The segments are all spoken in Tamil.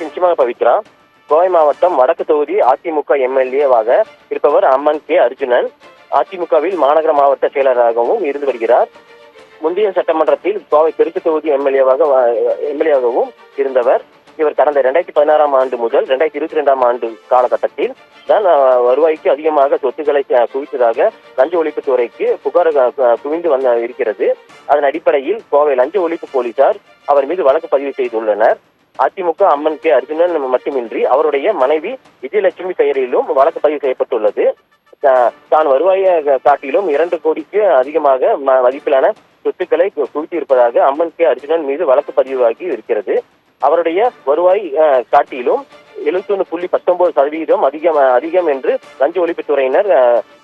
நிச்சயமாக பவித்ரா. கோவை மாவட்டம் வடக்கு தொகுதி அதிமுக எம்எல்ஏவாக இருப்பவர் அம்மன் கே அர்ஜுனன். அதிமுகவில் மாநகர மாவட்ட செயலராகவும் இருந்து வருகிறார். முந்தைய சட்டமன்றத்தில் கோவை தெற்கு தொகுதி எம்எல்ஏவாகவும் இருந்தவர். இவர் கடந்த 2016 ஆண்டு முதல் 2022 ஆண்டு காலகட்டத்தில் தான் வருவாய்க்கு அதிகமாக சொத்துக்களை குவித்ததாக லஞ்ச ஒழிப்புத்துறைக்கு புகார் குவிந்து இருக்கிறது. அதன் அடிப்படையில் கோவை லஞ்ச ஒழிப்பு போலீசார் அவர் மீது வழக்கு பதிவு செய்துள்ளனர். அதிமுக அம்மன் கே அர்ஜுனன் மட்டுமின்றி அவருடைய மனைவி விஜயலட்சுமி பெயரிலும் வழக்கு பதிவு செய்யப்பட்டுள்ளது. தான் வருவாயை காட்டிலும் 2 கோடிக்கு அதிகமாக மதிப்பிலான சொத்துக்களை குவித்திருப்பதாக அம்மன் கே அர்ஜுனன் மீது வழக்கு பதிவாகி இருக்கிறது. அவருடைய வருவாய் காட்டிலும் 71.19% அதிகம் என்று லஞ்ச ஒழிப்புத்துறையினர்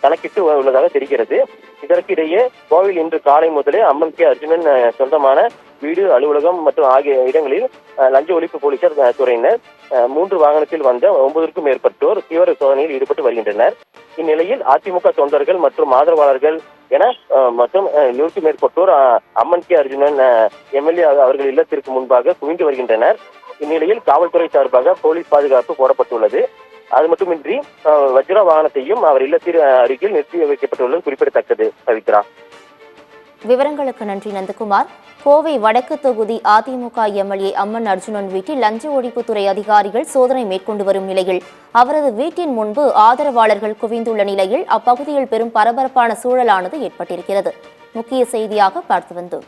கணக்கிட்டு உள்ளதாக தெரிகிறது. இதற்கிடையே கோவில் இன்று காலை முதலே அம்மன் கே அர்ஜுனன் சொந்தமான வீடு, அலுவலகம் மற்றும் ஆகிய இடங்களில் லஞ்ச ஒழிப்பு போலீசார் துறையினர் 3 வாகனத்தில் வந்த 9க்கும் மேற்பட்டோர் தீவிர சோதனையில் ஈடுபட்டு வருகின்றனர். இந்நிலையில் அதிமுக தொண்டர்கள் மற்றும் ஆதரவாளர்கள் என மற்றும் 100க்கும் மேற்பட்டோர் அம்மன் கே அர்ஜுனன் எம்எல்ஏ அவர்கள் இல்லத்திற்கு முன்பாக குவிந்து வருகின்றனர். இந்நிலையில் காவல்துறை சார்பாக போலீஸ் பாதுகாப்பு போடப்பட்டுள்ளது. அது மட்டுமின்றி வஜ்ரா வாகனத்தையும் அவர் இல்லத்திற்கு அருகில் நிறுத்தி வைக்கப்பட்டுள்ளது குறிப்பிடத்தக்கது. பவித்ரா, விவரங்களுக்கு நன்றி நந்தகுமார். கோவை வடக்கு தொகுதி அதிமுக எம்எல்ஏ அம்மன் அர்ஜுனன் வீட்டில் லஞ்ச ஒழிப்புத்துறை அதிகாரிகள் சோதனை மேற்கொண்டு வரும் நிலையில் அவரது வீட்டின் முன்பு ஆதரவாளர்கள் குவிந்துள்ள நிலையில் அப்பகுதியில் பெரும் பரபரப்பான சூழலானது ஏற்பட்டிருக்கிறது. முக்கிய செய்தியாக பார்த்து வந்தோம்.